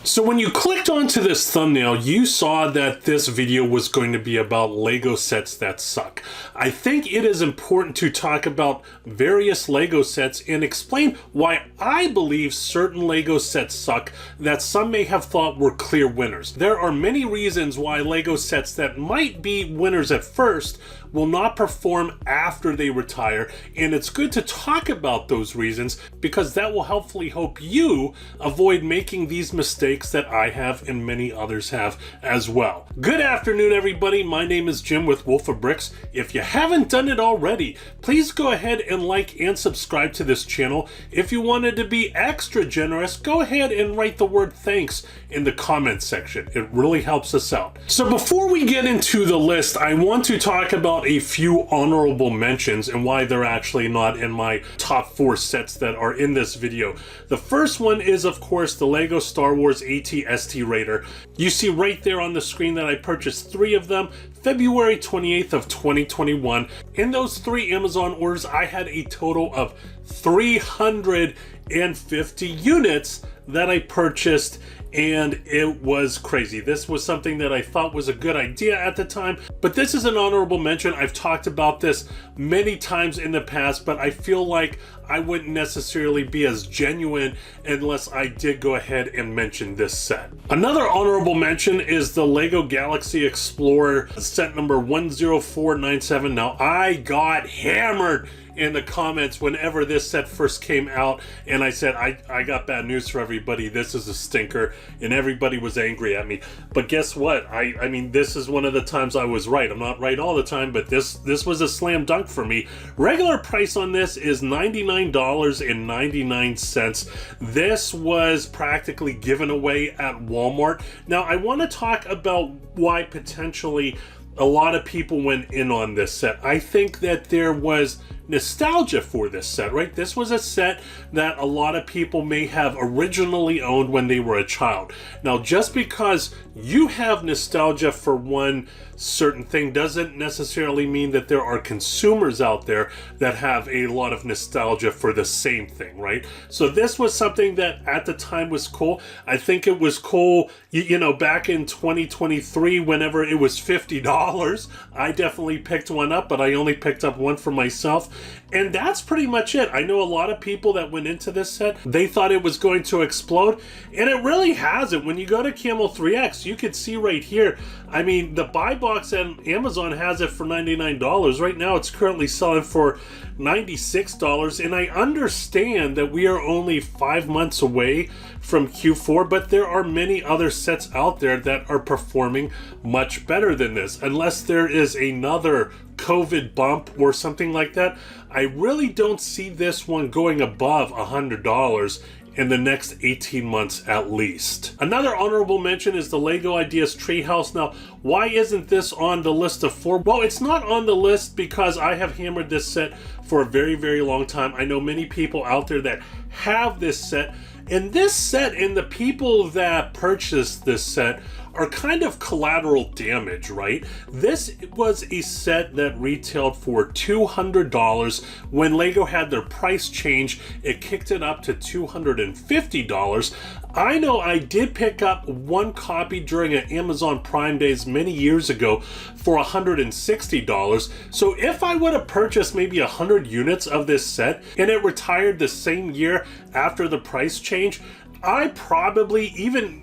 So when you clicked onto this thumbnail, you saw that this video was going to be about LEGO sets that suck. I think it is important to talk about various LEGO sets and explain why I believe certain LEGO sets suck that some may have thought were clear winners. There are many reasons why LEGO sets that might be winners at first will not perform after they retire, and it's good to talk about those reasons because that will hopefully help you avoid making these mistakes that I have and many others have as well. Good afternoon, everybody. My name is Jim with Wolf of Bricks. If you haven't done it already, please go ahead and like and subscribe to this channel. If you wanted to be extra generous, go ahead and write the word thanks in the comments section. It really helps us out. So before we get into the list, I want to talk about a few honorable mentions and why they're actually not in my top 4 sets that are in this video. The first one is, of course, the LEGO Star Wars AT-ST Raider. You see right there on the screen that I purchased 3 of them February 28th of 2021. In those 3 Amazon orders, I had a total of 350 units that I purchased, and it was crazy. This was something that I thought was a good idea at the time, but this is an honorable mention. I've talked about this many times in the past, but I feel like I wouldn't necessarily be as genuine unless I did go ahead and mention this set. Another honorable mention is the LEGO Galaxy Explorer set number 10497. Now, I got hammered in the comments whenever this set first came out, and I said, I got bad news for everybody. This is a stinker, and everybody was angry at me. But guess what? I mean, this is one of the times I was right. I'm not right all the time, but this was a slam dunk for me. Regular price on this is $99.99. This was practically given away at Walmart. Now, I want to talk about why potentially a lot of people went in on this set. I think that there was nostalgia for this set, right? This was a set that a lot of people may have originally owned when they were a child. Now, just because you have nostalgia for one certain thing doesn't necessarily mean that there are consumers out there that have a lot of nostalgia for the same thing, right? So this was something that at the time was cool. I think it was cool, you know, back in 2023, whenever it was $50, I definitely picked one up, but I only picked up one for myself. And that's pretty much it. I know a lot of people that went into this set, they thought it was going to explode, and it really hasn't. When you go to Camel 3X, you can see right here, I mean, the buy box at Amazon has it for $99. Right now, it's currently selling for $96, and I understand that we are only 5 months away from Q4, but there are many other sets out there that are performing much better than this. Unless there is another COVID bump or something like that, I really don't see this one going above $100 in the next 18 months at least. Another honorable mention is the LEGO Ideas Treehouse. Now, why isn't this on the list of 4? Well, it's not on the list because I have hammered this set for a very, very long time. I know many people out there that have this set, and this set and the people that purchased this set are kind of collateral damage, right? This was a set that retailed for $200. When LEGO had their price change, it kicked it up to $250. I know I did pick up one copy during an Amazon Prime Days many years ago for $160. So if I would have purchased maybe 100 units of this set and it retired the same year after the price change, I probably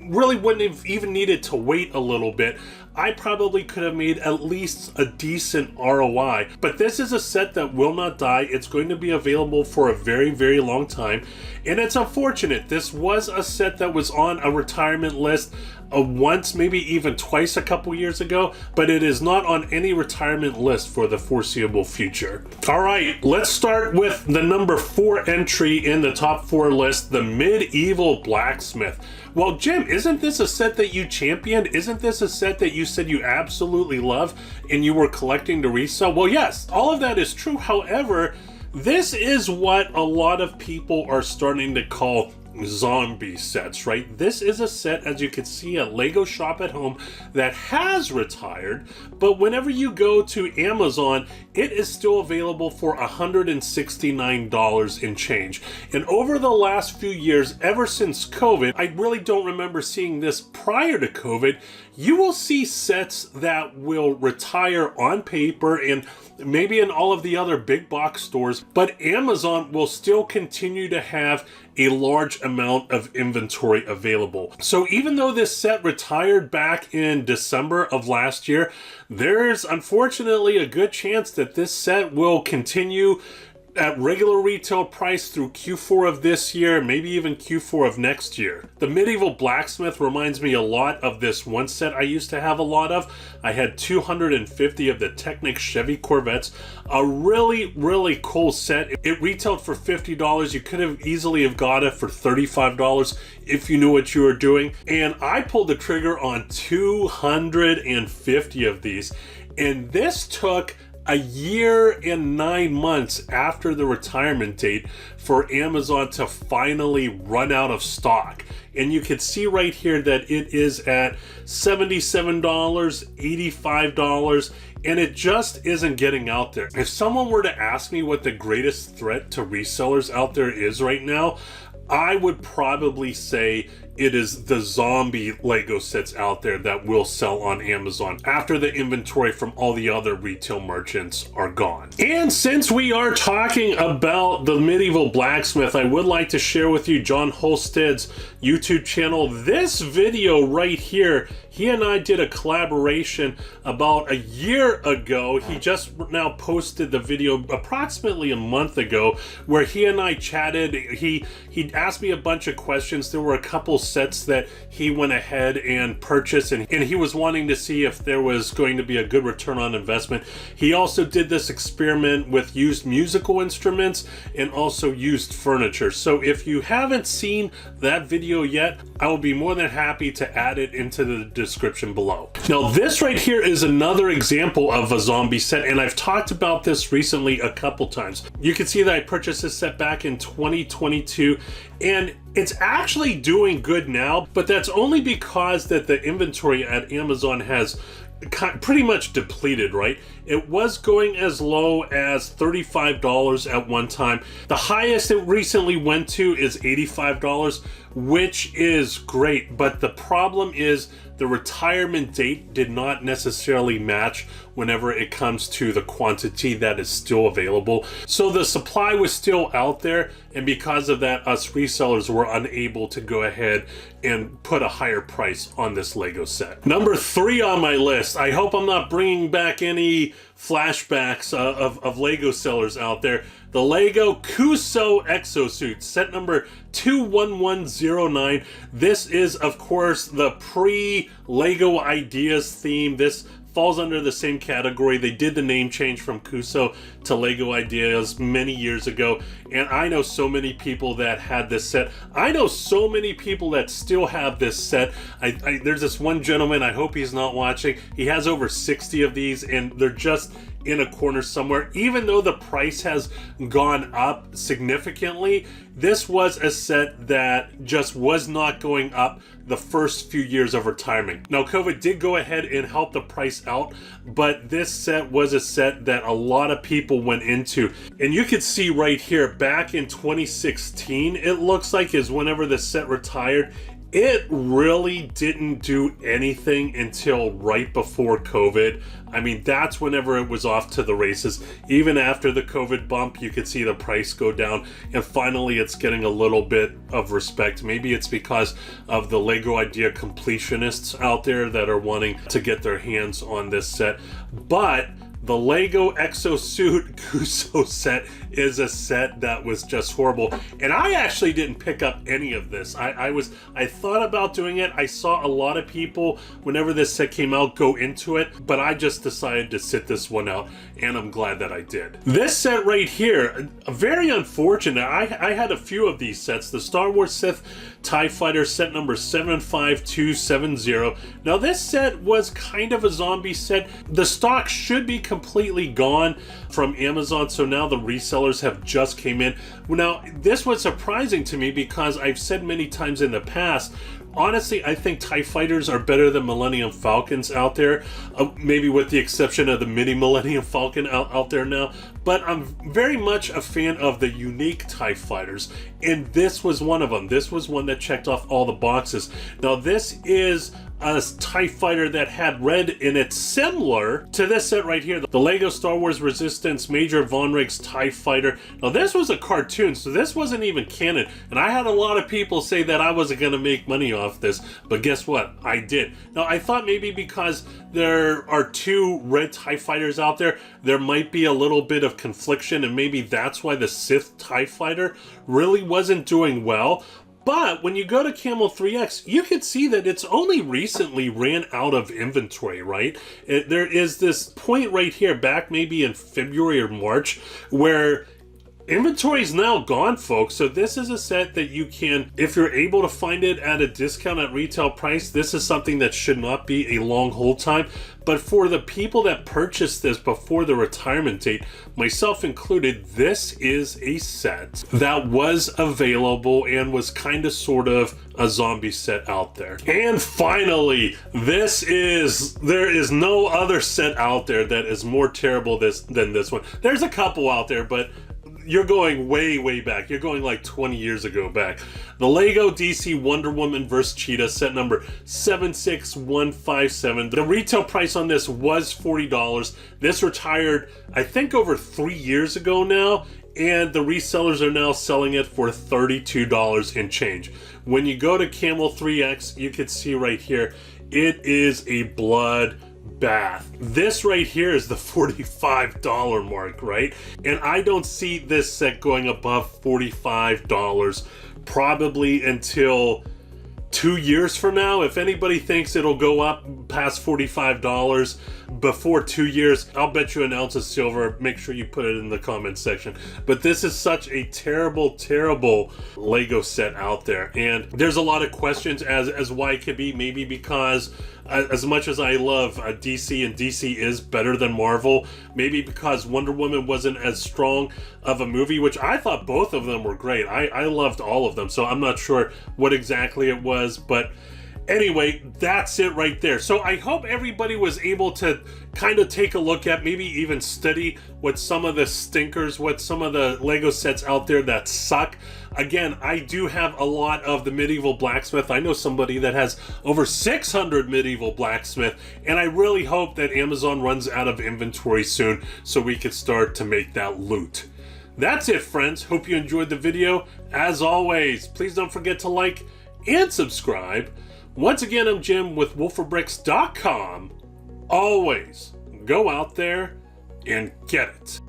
really wouldn't have even needed to wait a little bit. I probably could have made at least a decent ROI. But this is a set that will not die. It's going to be available for a very, very long time. And it's unfortunate. This was a set that was on a retirement list once, maybe even twice a couple years ago, but it is not on any retirement list for the foreseeable future. All right, let's start with the number 4 entry in the top 4 list, the Medieval Blacksmith. Well, Jim, isn't this a set that you championed? Isn't this a set that you said you absolutely love and you were collecting to resell? Well, yes, all of that is true. However, this is what a lot of people are starting to call zombie sets, right? This is a set, as you can see, at LEGO Shop at Home that has retired, but whenever you go to Amazon, it is still available for $169 and change. And over the last few years, ever since COVID, I really don't remember seeing this prior to COVID, you will see sets that will retire on paper and maybe in all of the other big box stores, but Amazon will still continue to have a large amount of inventory available. So even though this set retired back in December of last year, there's unfortunately a good chance that this set will continue at regular retail price through Q4 of this year, maybe even Q4 of next year. The medieval blacksmith reminds me a lot of this one set I used to have a lot of. I had 250 of the Technic Chevy Corvettes, a really cool set. It retailed for $50. You could have easily have got it for $35 if you knew what you were doing. And I pulled the trigger on 250 of these. And this took a year and 9 months after the retirement date for Amazon to finally run out of stock. And you can see right here that it is at $77, $85, and it just isn't getting out there. If someone were to ask me what the greatest threat to resellers out there is right now, I would probably say it is the zombie Lego sets out there that will sell on Amazon after the inventory from all the other retail merchants are gone. And since we are talking about the medieval blacksmith, I would like to share with you Jon Holstead's YouTube channel. This video right here, he and I did a collaboration about a year ago. He just now posted the video approximately a month ago where he and I chatted. He asked me a bunch of questions. There were a couple sets that he went ahead and purchased, and he was wanting to see if there was going to be a good return on investment. He also did this experiment with used musical instruments and also used furniture. So if you haven't seen that video yet, I will be more than happy to add it into the description below. Now this right here is another example of a zombie set, and I've talked about this recently a couple times. You can see that I purchased this set back in 2022, and it's actually doing good now, but that's only because that the inventory at Amazon has pretty much depleted, right? It was going as low as $35 at one time. The highest it recently went to is $85, which is great, but the problem is the retirement date did not necessarily match whenever it comes to the quantity that is still available. So the supply was still out there, and because of that, us resellers were unable to go ahead and put a higher price on this Lego set. Number 3 on my list, I hope I'm not bringing back any flashbacks of Lego sellers out there. The LEGO Cuusoo Exosuit, set number 21109. This is, of course, the pre-LEGO Ideas theme. This falls under the same category. They did the name change from Cuusoo to LEGO Ideas many years ago, and I know so many people that had this set. I know so many people that still have this set. There's this one gentleman, I hope he's not watching. He has over 60 of these, and they're just in a corner somewhere. Even though the price has gone up significantly, this was a set that just was not going up the first few years of retirement. Now, COVID did go ahead and help the price out, but this set was a set that a lot of people went into. And you can see right here, back in 2016, it looks like, is whenever the set retired. It really didn't do anything until right before COVID. I mean, that's whenever it was off to the races. Even after the COVID bump, you could see the price go down, and finally it's getting a little bit of respect. Maybe it's because of the LEGO Idea completionists out there that are wanting to get their hands on this set. But the LEGO Exosuit Cuusoo set is a set that was just horrible, and I actually didn't pick up any of this. I thought about doing it. I saw a lot of people, whenever this set came out, go into it, but I just decided to sit this one out, and I'm glad that I did. This set right here, very unfortunate. I had a few of these sets. The Star Wars Sith TIE Fighter set number 75270. Now this set was kind of a zombie set. The stock should be completely gone from Amazon, so now the resellers have just came in. Now this was surprising to me because I've said many times in the past, honestly, I think TIE Fighters are better than Millennium Falcons out there, maybe with the exception of the mini Millennium Falcon out there now. But I'm very much a fan of the unique TIE Fighters, and this was one of them. This was one that checked off all the boxes. Now this is a TIE Fighter that had red in it, similar to this set right here, the LEGO Star Wars Resistance Major Von Riggs TIE Fighter. Now this was a cartoon, so this wasn't even canon, and I had a lot of people say that I wasn't going to make money off this, but guess what? I did. Now I thought maybe because there are two red TIE Fighters out there, there might be a little bit of confliction, and maybe that's why the Sith TIE Fighter really wasn't doing well. But when you go to Camel 3X, you can see that it's only recently ran out of inventory, right? There is this point right here, back maybe in February or March, where inventory is now gone, folks. So this is a set that you can, if you're able to find it at a discount at retail price, this is something that should not be a long hold time. But for the people that purchased this before the retirement date, myself included, this is a set that was available and was kind of sort of a zombie set out there. And finally, there is no other set out there that is more terrible than this one. There's a couple out there, but you're going way, way back. You're going like 20 years ago back. The LEGO DC Wonder Woman vs. Cheetah set number 76157. The retail price on this was $40. This retired, I think, over 3 years ago now, and the resellers are now selling it for $32 and change. When you go to Camel 3X, you can see right here, it is a blood bath. This right here is the $45 mark, right? And I don't see this set going above $45 probably until 2 years from now. If anybody thinks it'll go up past $45 before 2 years, I'll bet you an ounce of silver. Make sure you put it in the comment section. But this is such a terrible, terrible LEGO set out there. And there's a lot of questions as why it could be. Maybe because as much as I love DC, and DC is better than Marvel, maybe because Wonder Woman wasn't as strong of a movie, which I thought both of them were great. I loved all of them, so I'm not sure what exactly it was, but anyway, that's it right there. So I hope everybody was able to kind of take a look at, maybe even study what some of the stinkers, what some of the LEGO sets out there that suck. Again, I do have a lot of the Medieval Blacksmith. I know somebody that has over 600 Medieval Blacksmith, and I really hope that Amazon runs out of inventory soon so we can start to make that loot. That's it, friends. Hope you enjoyed the video. As always, please don't forget to like and subscribe. Once again, I'm Jim with wolfforbricks.com. Always go out there and get it.